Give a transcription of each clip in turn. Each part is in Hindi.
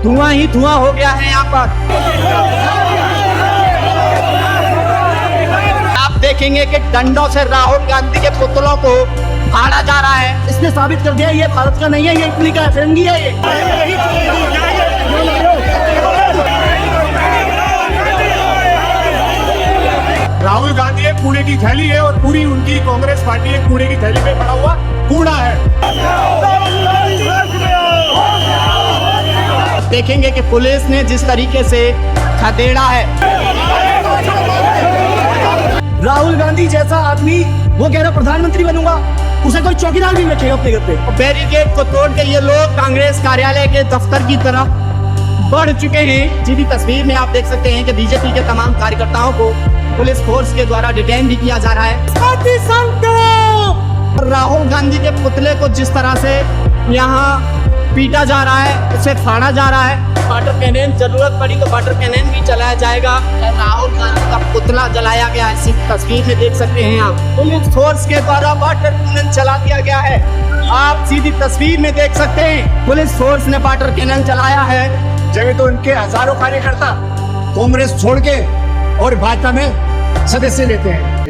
धुआं ही धुआं हो गया है यहाँ पर। आप देखेंगे कि डंडों से राहुल गांधी के पुतलों को फाड़ा जा रहा है। इसने साबित कर दिया ये भारत का नहीं है, ये इटली का है, फिरंगी है ये। राहुल गांधी एक कूड़े की थैली है और पूरी उनकी कांग्रेस पार्टी एक कूड़े की थैली में पड़ा हुआ कूड़ा है। देखेंगे कि पुलिस ने जिस तरीके से खदेड़ा है। राहुल गांधी जैसा आदमी वो कह रहा प्रधानमंत्री बनूंगा, उसे कोई चौकीदार भी रखेगा अपने घर पे। बैरिकेड को तोड़ के ये लोग कांग्रेस कार्यालय के दफ्तर की तरफ बढ़ चुके हैं। जी तस्वीर में आप देख सकते हैं कि बीजेपी के तमाम कार्यकर्ताओं को पुलिस फोर्स के द्वारा डिटेन भी किया जा रहा है। राहुल गांधी के पुतले को जिस तरह से यहाँ पीटा जा रहा है, उसे फाड़ा जा रहा है। वाटर कैनन, जरूरत पड़ी तो वाटर कैनन भी चलाया जाएगा। राहुल गांधी का पुतला जलाया गया है, इसी तस्वीर में देख सकते हैं आप। पुलिस फोर्स के द्वारा वाटर कैनन चला दिया गया है। आप सीधी तस्वीर में देख सकते हैं, पुलिस फोर्स ने वाटर कैनन चलाया है। जब तो उनके हजारों कार्यकर्ता कांग्रेस छोड़ के और भाजपा में सदस्य लेते हैं।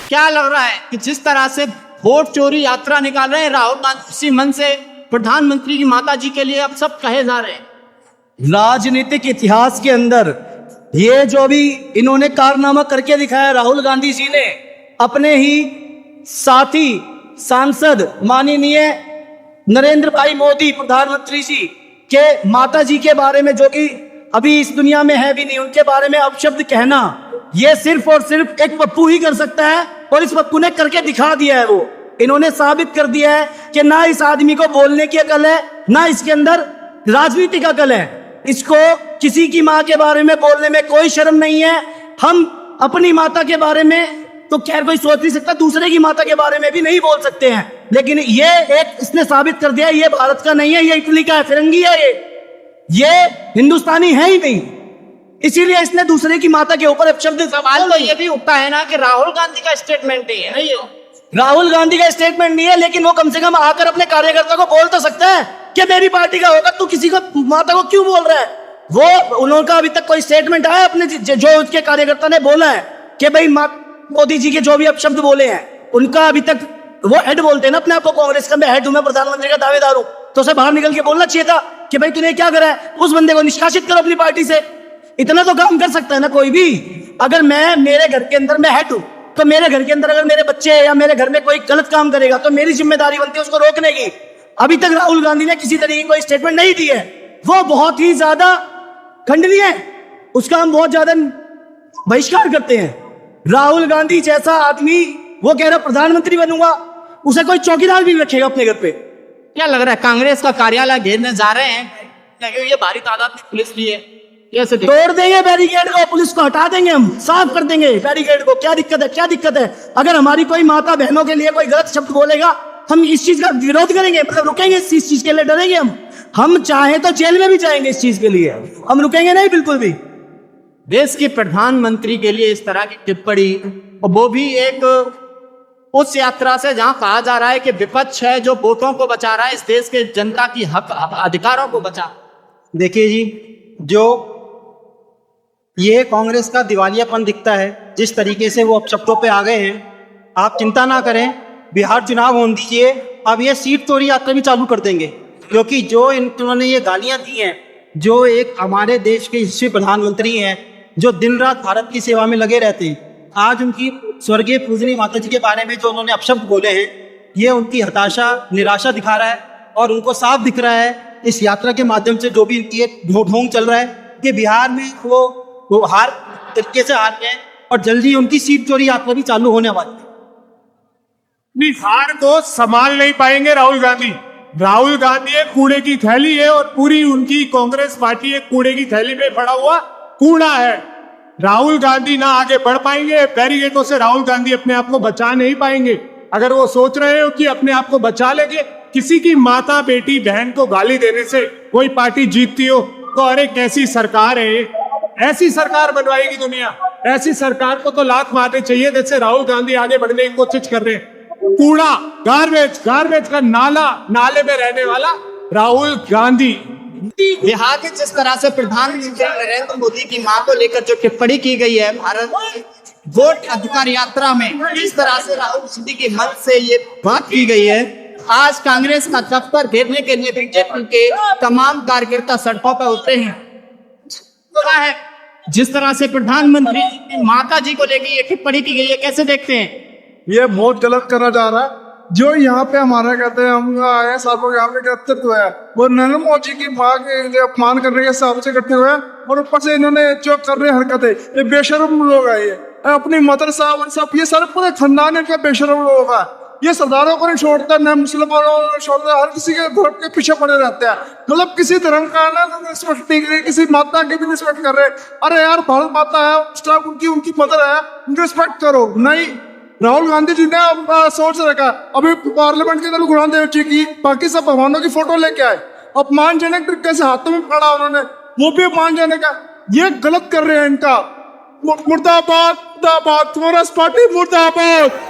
क्या लग रहा है कि जिस तरह से वोट चोरी यात्रा निकाल रहे हैं राहुल गांधी, उसी मन से प्रधानमंत्री की माता जी के लिए अब सब कहे जा रहे हैं। राजनीतिक इतिहास के अंदर ये जो भी इन्होंने कारनामा करके दिखाया राहुल गांधी जी ने, अपने ही साथी सांसद माननीय नरेंद्र भाई मोदी प्रधानमंत्री जी के माता जी के बारे में, जो कि अभी इस दुनिया में है भी नहीं, उनके बारे में अपशब्द कहना, ये सिर्फ और सिर्फ एक पप्पू ही कर सकता है। और इस पप्पू ने करके दिखा दिया है। वो इन्होंने साबित कर दिया है कि ना इस आदमी को बोलने की अकल है, ना इसके अंदर राजनीतिक अकल है। इसको किसी की माँ के बारे में बोलने में कोई शर्म नहीं है। हम अपनी माता के बारे में तो खैर कोई सोच नहीं सकता, दूसरे की माता के बारे में भी नहीं बोल सकते हैं। लेकिन ये एक इसने साबित कर दिया ये भारत का नहीं है, ये इटली का है, फिरंगी है ये हिंदुस्तानी है ही नहीं। इसीलिए इसने दूसरे की माता के ऊपर अपशब्द। सवाल तो ये भी उठता है ना कि राहुल गांधी का स्टेटमेंट ही है नहीं है। राहुल गांधी का स्टेटमेंट नहीं है, लेकिन वो कम से कम आकर अपने कार्यकर्ता को बोल तो सकता है कि मेरी पार्टी का होगा, तू किसी को माता को क्यों बोल रहा है। वो उनका अभी तक कोई स्टेटमेंट आया अपने जो उसके कार्यकर्ता ने बोला है कि भाई मोदी जी के जो भी अपशब्द बोले हैं उनका अभी तक, वो हेड बोलते हैं ना अपने आप को, कांग्रेस का मैं हेड हूं, मैं प्रधानमंत्री का दावेदार हूं, तो उसे बाहर निकल के बोलना चाहिए था कि भाई तूने क्या करा है, उस बंदे को निष्कासित करो अपनी पार्टी से। इतना तो काम कर सकता है ना कोई भी। अगर मैं मेरे घर के अंदर मैं हेड हूं, तो मेरे घर के अंदर अगर मेरे बच्चे या मेरे घर में कोई गलत काम करेगा तो मेरी जिम्मेदारी बनती है उसको रोकने की। अभी तक राहुल गांधी ने किसी तरीके की कोई स्टेटमेंट नहीं दी है। वो बहुत ही ज्यादा खंडनीय है, उसका हम बहुत ज्यादा बहिष्कार करते हैं। राहुल गांधी जैसा आदमी वो कह रहा प्रधानमंत्री बनूंगा, उसे कोई चौकीदार भी रखेगा अपने घर पे। क्या लग रहा है कांग्रेस का कार्यालय घेरने जा रहे हैं? ये भारी तादाद में पुलिस भी है, कैसे तोड़ देंगे बैरिकेड को, पुलिस को हटा देंगे, हम साफ कर देंगे बैरिकेड को। क्या दिक्कत है, क्या दिक्कत है? अगर हमारी कोई माता बहनों के लिए कोई गलत शब्द बोलेगा हम इस चीज का विरोध करेंगे, मतलब रुकेंगे इस चीज के लिए, डरेंगे हम चाहे तो जेल में भी जाएंगे इस चीज के लिए, हम रुकेंगे नहीं बिल्कुल भी। देश के प्रधानमंत्री के लिए इस तरह की टिप्पणी, और वो भी एक उस यात्रा से जहां कहा जा रहा है कि विपक्ष है जो वोटों को बचा रहा है, इस देश के जनता की हक अधिकारों को बचा। देखिए जी, जो ये कांग्रेस का दिवालियापन दिखता है, जिस तरीके से वो अपशब्दों पे आ गए हैं, आप चिंता ना करें, बिहार चुनाव होने दीजिए, अब ये सीट चोरी यात्रा भी चालू कर देंगे। क्योंकि जो इन्होंने ये गालियां दी हैं, जो एक हमारे देश के यशस्वी प्रधानमंत्री हैं जो दिन रात भारत की सेवा में लगे रहते हैं, आज उनकी स्वर्गीय पूजनीय माता जी के बारे में जो उन्होंने अपशब्द बोले हैं, ये उनकी हताशा निराशा दिखा रहा है। और उनको साफ दिख रहा है इस यात्रा के माध्यम से, जो भी इनकी एक ढोंग चल रहा है कि बिहार में वो हार तरीके से हार गए और जल्दी उनकी सीट चोरी यात्रा भी चालू होने वाली है। बिहार को संभाल नहीं पाएंगे राहुल गांधी। राहुल गांधी एक कूड़े की थैली है और पूरी उनकी कांग्रेस पार्टी एक कूड़े की थैली में पड़ा हुआ कूड़ा है। राहुल गांधी ना आगे बढ़ पाएंगे, बैरिकेडों से राहुल गांधी अपने आप को बचा नहीं पाएंगे। अगर वो सोच रहे हो कि अपने आप को बचा लेंगे, किसी की माता बेटी बहन को गाली देने से कोई पार्टी जीतती हो तो अरे कैसी सरकार है, ऐसी सरकार बनवाएगी दुनिया। ऐसी सरकार को तो लात मारनी चाहिए जैसे राहुल गांधी आगे बढ़ने की कोशिश कर रहे हैं। कूड़ा, गार्बेज का नाले में रहने वाला राहुल गांधी। बिहार के जिस तरह से प्रधानमंत्री नरेंद्र मोदी की मां को लेकर जो टिप्पणी की गई है भारत वोट अधिकार यात्रा में, इस तरह से राहुल गांधी के मन से ये बात की गई है, आज कांग्रेस का दफ्तर घेरने के लिए बीजेपी के तमाम कार्यकर्ता सड़कों पर उतरे हैं। क्या है जिस तरह से प्रधानमंत्री माता जी को लेकर ये टिप्पणी की गई है, कैसे देखते हैं? ये बहुत गलत करा जा रहा है। जो यहाँ पे हमारा कहते हैं हम आए सालों यहाँ पे नेतृत्व है वो नरेंद्र मोदी की माँ के अपमान करने के हिसाब से करते हुए, और ऊपर से इन्होंने जो कर रहे हरकतें, ये बेशरम लोग है। ये अपनी मदर साहब और सब ये सारे पूरे खानदान इनका बेशरम लोग है। ये सरदारों को नहीं छोड़ता, न मुसलमानों को छोड़ता, हर किसी के धर्म के पीछे पड़े रहते हैं। मतलब किसी धर्म का ना रिस्पेक्ट नहीं करे, किसी माता की भी रिस्पेक्ट कर रहे। अरे यार भारत माता है, स्टाफ उनकी मदर है, उनकी रिस्पेक्ट करो। नहीं, राहुल गांधी जी ने सोच रखा, अभी पार्लियामेंट के अंदर गुरु नानक देव जी की बाकी सब भगवानों की फोटो लेके आए, अपमानजनक तरीके से हाथों में पकड़ा उन्होंने, वो भी अपमानजनक है। ये गलत कर रहे हैं इनका। मुर्दाबाद मुर्दाबाद, कांग्रेस पार्टी मुर्दाबाद।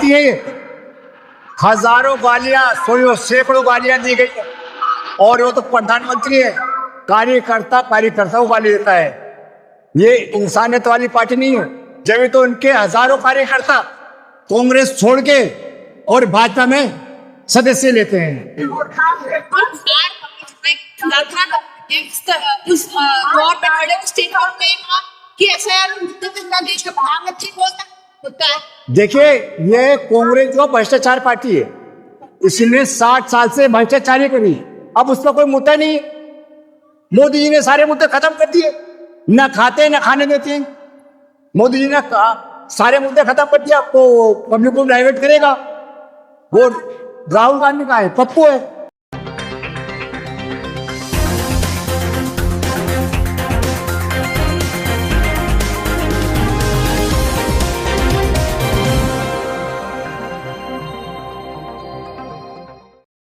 पार्टी है ये। हजारों गालियां, सैकड़ों गालियां दी गई है और वो तो प्रधानमंत्री है, कार्यकर्ता को गाली देता है। ये इंसानियत वाली पार्टी नहीं है। जब तो उनके हजारों कार्यकर्ता कांग्रेस छोड़ के और भाजपा में सदस्य लेते हैं। उस वॉर पे खड़े उस स्टेटमेंट में कहा कि एसआईआर मुद्दे पे ना देश का प्रधानमंत्री बोलता है। देखिए, ये कांग्रेस जो भ्रष्टाचार पार्टी है, इसने 60 साल से भ्रष्टाचारी करी, अब उसका कोई मुद्दा नहीं है। मोदी जी ने सारे मुद्दे खत्म कर दिए, न खाते न खाने देते। मोदी जी ने सारे मुद्दे खत्म कर दिया, आपको पब्लिक को डाइवर्ट करेगा। वो राहुल गांधी का है, पप्पू है।